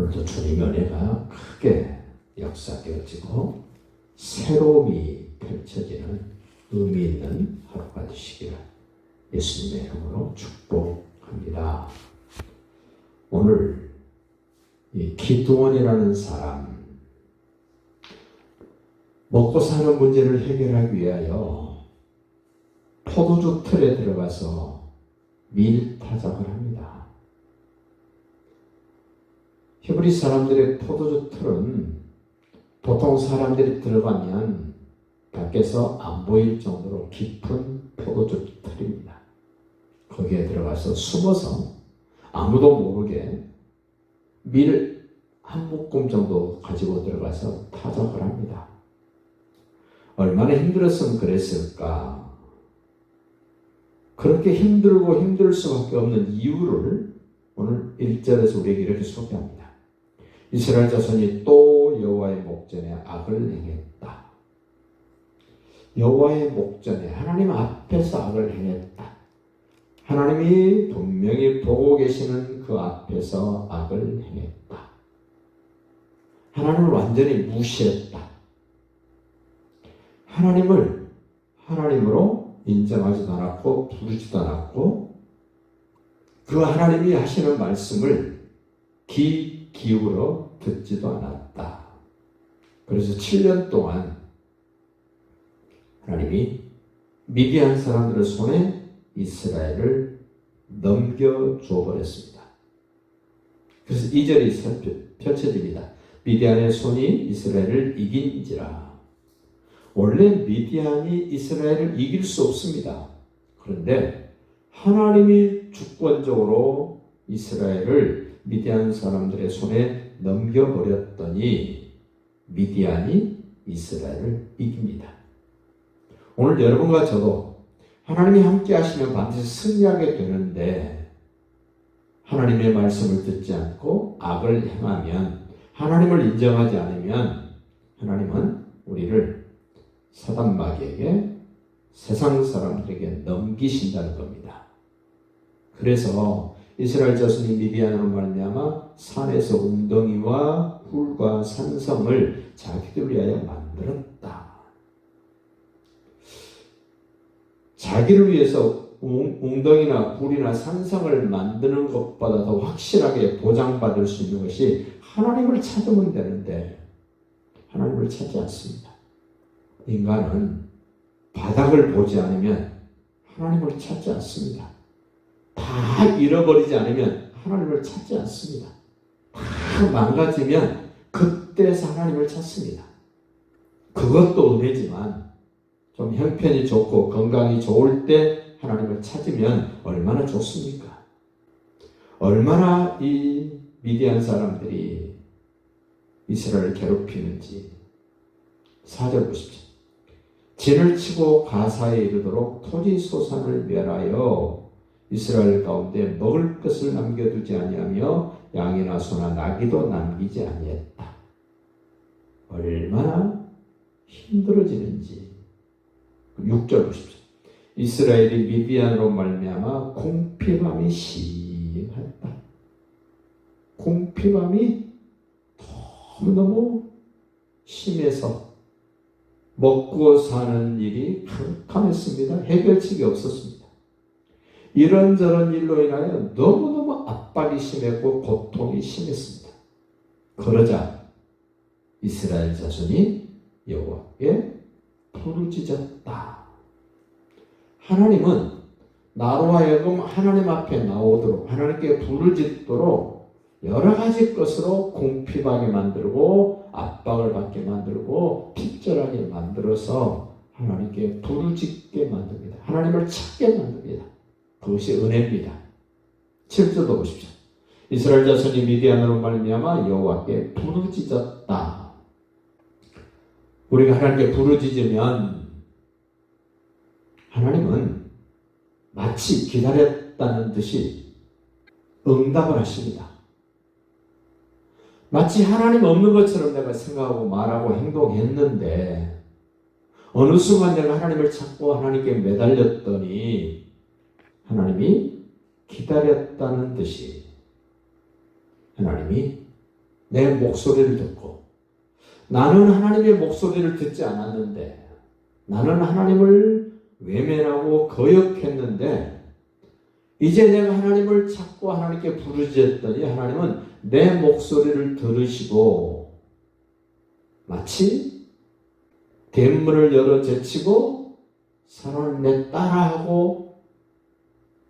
오늘도 주님의 은혜가 크게 역사되어지고 새로움이 펼쳐지는 의미 있는 하루가 되시기를 예수님의 이름으로 축복합니다. 오늘 이 기드온이라는 사람, 먹고 사는 문제를 해결하기 위하여 포도주 틀에 들어가서 밀타작을 합니다. 히브리 사람들의 포도주 틀은 보통 사람들이 들어가면 밖에서 안 보일 정도로 깊은 포도주 틀입니다. 거기에 들어가서 숨어서 아무도 모르게 밀 한 묶음 정도 가지고 들어가서 타작을 합니다. 얼마나 힘들었으면 그랬을까? 그렇게 힘들고 힘들 수밖에 없는 이유를 오늘 1절에서 우리에게 이렇게 소개합니다. 이스라엘 자손이 또 여호와의 목전에 악을 행했다. 여호와의 목전에 하나님 앞에서 악을 행했다. 하나님이 분명히 보고 계시는 그 앞에서 악을 행했다. 하나님을 완전히 무시했다. 하나님을 하나님으로 인정하지도 않았고 부르지도 않았고 그 하나님이 하시는 말씀을 귀 기울여 듣지도 않았다. 그래서 7년 동안 하나님이 미디안 사람들의 손에 이스라엘을 넘겨줘 버렸습니다. 그래서 2절이 펼쳐집니다. 미디안의 손이 이스라엘을 이긴지라. 원래 미디안이 이스라엘을 이길 수 없습니다. 그런데 하나님이 주권적으로 이스라엘을 미디안 사람들의 손에 넘겨버렸더니 미디안이 이스라엘을 이깁니다. 오늘 여러분과 저도 하나님이 함께 하시면 반드시 승리하게 되는데 하나님의 말씀을 듣지 않고 악을 행하면 하나님을 인정하지 않으면 하나님은 우리를 사단 마귀에게 세상 사람들에게 넘기신다는 겁니다. 그래서 이스라엘 자손이 미디안으로 말미암아 산에서 웅덩이와 굴과 산성을 자기들 위하여 만들었다. 자기를 위해서 웅덩이나 굴이나 산성을 만드는 것보다 더 확실하게 보장받을 수 있는 것이 하나님을 찾으면 되는데 하나님을 찾지 않습니다. 인간은 바닥을 보지 않으면 하나님을 찾지 않습니다. 다 잃어버리지 않으면 하나님을 찾지 않습니다. 다 망가지면 그때서 하나님을 찾습니다. 그것도 은혜지만 좀 형편이 좋고 건강이 좋을 때 하나님을 찾으면 얼마나 좋습니까? 얼마나 이 미디안 사람들이 이스라엘을 괴롭히는지 4절 보십시오. 진을 치고 가사에 이르도록 토지 소산을 멸하여 이스라엘 가운데 먹을 것을 남겨두지 아니하며 양이나 소나 나귀도 남기지 아니했다. 얼마나 힘들어지는지 6절 보십시오. 이스라엘이 미디안으로 말미암아 공피함이 심했다. 공피함이 너무너무 심해서 먹고 사는 일이 캄캄했습니다. 해결책이 없었습니다. 이런저런 일로 인하여 너무너무 압박이 심했고 고통이 심했습니다. 그러자 이스라엘 자손이 여호와께 부르짖었다. 하나님은 나로 하여금 하나님 앞에 나오도록 하나님께 부르짖도록 여러 가지 것으로 공핍하게 만들고 압박을 받게 만들고 핍절하게 만들어서 하나님께 부르짖게 만듭니다. 하나님을 찾게 만듭니다. 그것이 은혜입니다. 7절도 보십시오. 이스라엘 자손이 미디안으로 말미암아 여호와께 부르짖었다. 우리가 하나님께 부르짖으면 하나님은 마치 기다렸다는 듯이 응답을 하십니다. 마치 하나님 없는 것처럼 내가 생각하고 말하고 행동했는데 어느 순간 내가 하나님을 찾고 하나님께 매달렸더니 하나님이 기다렸다는 듯이 하나님이 내 목소리를 듣고 나는 하나님의 목소리를 듣지 않았는데 나는 하나님을 외면하고 거역했는데 이제 내가 하나님을 찾고 하나님께 부르짖었더니 하나님은 내 목소리를 들으시고 마치 대문을 열어 제치고 사랑을 내 따라하고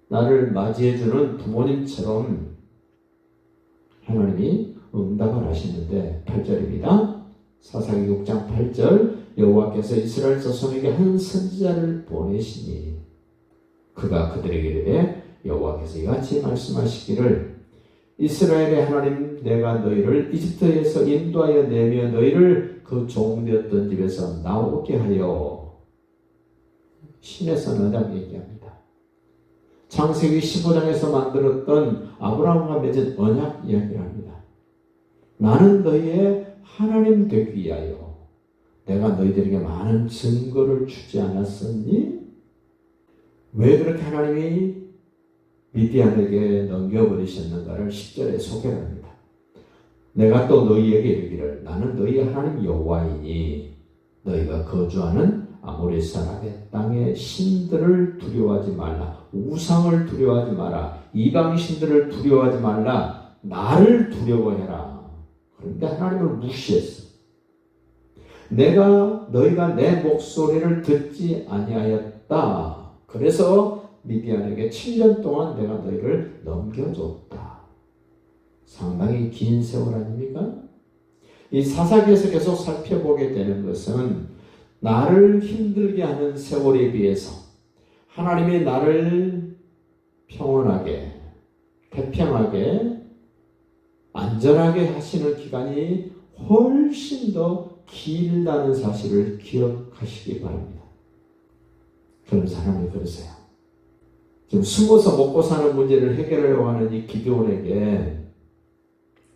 나를 맞이해주는 부모님처럼 하나님이 응답을 하시는데 8절입니다. 사사기 6장 8절 여호와께서 이스라엘 자손에게 한 선지자를 보내시니 그가 그들에게 이르되 여호와께서 이같이 말씀하시기를 이스라엘의 하나님 내가 너희를 이집트에서 인도하여 내며 너희를 그 종되었던 집에서 나오게 하여 신에서 언약 얘기합니다. 창세기 15장에서 만들었던 아브라함과 맺은 언약 이야기를 합니다. 나는 너희의 하나님 되기 위하여 내가 너희들에게 많은 증거를 주지 않았었니? 왜 그렇게 하나님이 미디안에게 넘겨버리셨는가를 10절에 소개를 합니다. 내가 또 너희에게 이르기를 나는 너희 하나님 여호와이니 너희가 거주하는 아모리 사람의 땅의 신들을 두려워하지 말라. 우상을 두려워하지 마라. 이방 신들을 두려워하지 말라. 나를 두려워해라. 그런데 하나님을 무시했어. 너희가 내 목소리를 듣지 아니하였다. 그래서 미디안에게 7년 동안 내가 너희를 넘겨줬다. 상당히 긴 세월 아닙니까? 이 사사기에서 계속 살펴보게 되는 것은 나를 힘들게 하는 세월에 비해서 하나님이 나를 평온하게, 태평하게, 안전하게 하시는 기간이 훨씬 더 길다는 사실을 기억하시기 바랍니다. 그런 사람이 그러세요. 지금 숨어서 먹고 사는 문제를 해결하려고 하는 이 기드온에게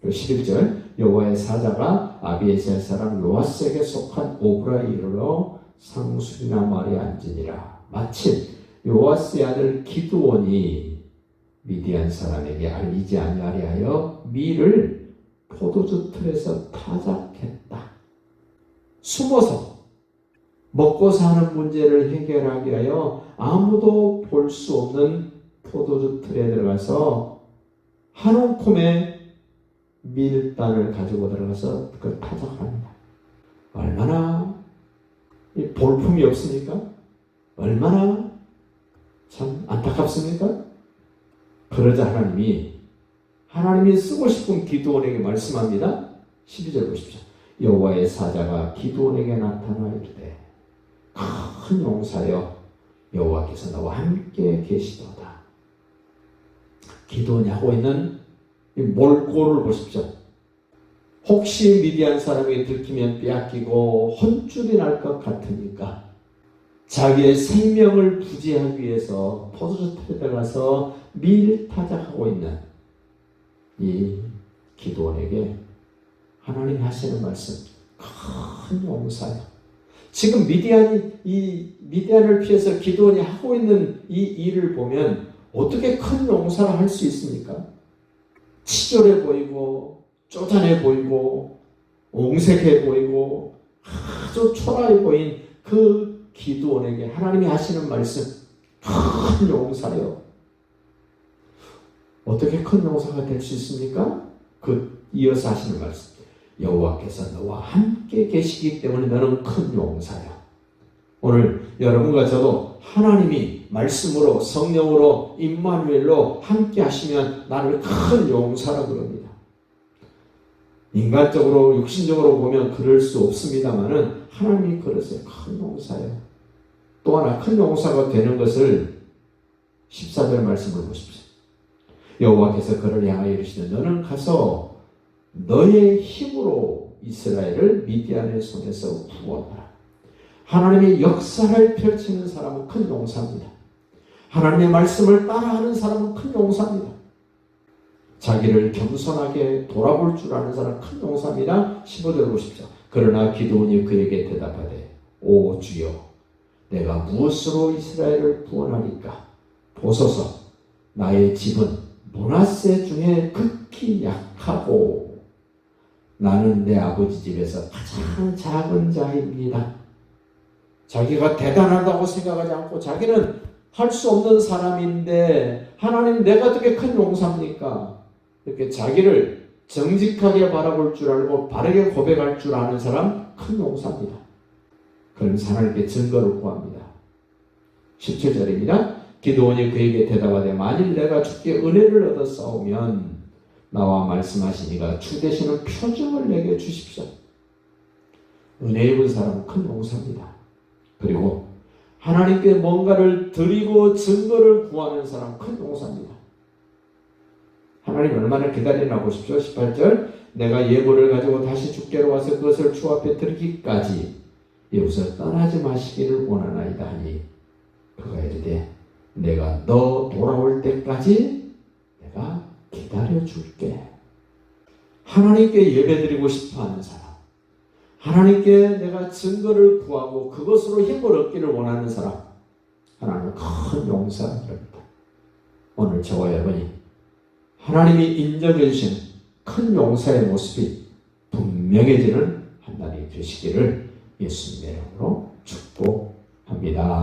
11절 여호와의 사자가 아비에셀 사람 요아스에게 속한 오브라에 이르러 상수리나 말에 앉으니라. 마침 요아스의 아들 기드온이 미디안 사람에게 알리지 아니하려 하여 밀을 포도주 틀에서 타작했다. 숨어서 먹고 사는 문제를 해결하기 위하여 아무도 볼 수 없는 포도주 틀에 들어가서 한 움큼의 밀단을 가지고 들어가서 그걸 타작합니다. 얼마나 볼품이 없습니까? 얼마나 참 안타깝습니까? 그러자 하나님이 쓰고 싶은 기드온에게 말씀합니다. 12절 보십시오. 여호와의 사자가 기드온에게 나타나 이르되 큰 용사여 여호와께서 너와 함께 계시도다. 기드온이 하고 있는 이 몰골을 보십시오. 혹시 미디안 사람에게 들키면 빼앗기고 혼쭐이 날 것 같으니까 자기의 생명을 부지하기 위해서 포도주 틀에 들어가서 밀타작하고 있는 이 기드온에게 하나님이 하시는 말씀, 큰 용사요. 지금 미디안을 피해서 기드온이 하고 있는 이 일을 보면 어떻게 큰 용사를 할 수 있습니까? 치졸해 보이고 쪼잔해 보이고 옹색해 보이고 아주 초라해 보인 그 기드온에게 하나님이 하시는 말씀, 큰 용사요. 어떻게 큰 용사가 될 수 있습니까? 이어서 하시는 말씀, 여호와께서 너와 함께 계시기 때문에 너는 큰 용사야. 오늘 여러분과 저도 하나님이 말씀으로 성령으로 임마누엘로 함께 하시면 나를 큰 용사라고 그럽니다. 인간적으로 육신적으로 보면 그럴 수 없습니다만은 하나님이 그러세요. 큰 용사예요. 또 하나 큰 용사가 되는 것을 14절 말씀을 보십시오. 여호와께서 그를 향하여 이르시되 너는 가서 너의 힘으로 이스라엘을 미디안의 손에서 구원하라. 하나님의 역사를 펼치는 사람은 큰 용사입니다. 하나님의 말씀을 따라하는 사람은 큰 용사입니다. 자기를 겸손하게 돌아볼 줄 아는 사람은 큰 용사입니다. 15절 보십시오. 그러나 기드온이 그에게 대답하되 오 주여 내가 무엇으로 이스라엘을 구원하리까? 보소서 나의 집은 므낫세 중에 극히 약하고 나는 내 아버지 집에서 가장 작은 자입니다. 자기가 대단하다고 생각하지 않고 자기는 할 수 없는 사람인데 하나님 내가 어떻게 큰 용사입니까? 이렇게 자기를 정직하게 바라볼 줄 알고 바르게 고백할 줄 아는 사람 큰 용사입니다. 그러면서 하나님께 증거를 구합니다. 17절입니다. 기드온이 그에게 대답하되 만일 내가 주께 은혜를 얻어 싸우면 나와 말씀하시니가 주 되시는 표징을 내게 주십시오. 은혜 입은 사람은 큰 용사입니다. 그리고 하나님께 뭔가를 드리고 증거를 구하는 사람은 큰 용사입니다. 하나님 얼마나 기다리나 보십시오. 18절 내가 예물을 가지고 다시 주께로 와서 그것을 주 앞에 드리기까지 여기서 떠나지 마시기를 원하나이다 하니 그가 이르되 내가 너 돌아올 때까지 내가 기다려줄게. 하나님께 예배드리고 싶어하는 사람, 하나님께 내가 증거를 구하고 그것으로 힘을 얻기를 원하는 사람, 하나님은 큰 용사입니다. 오늘 저와 여러분이 하나님이 인정해 주신 큰 용사의 모습이 분명해지는 한 날이 되시기를 예수님의 이름으로 축복합니다.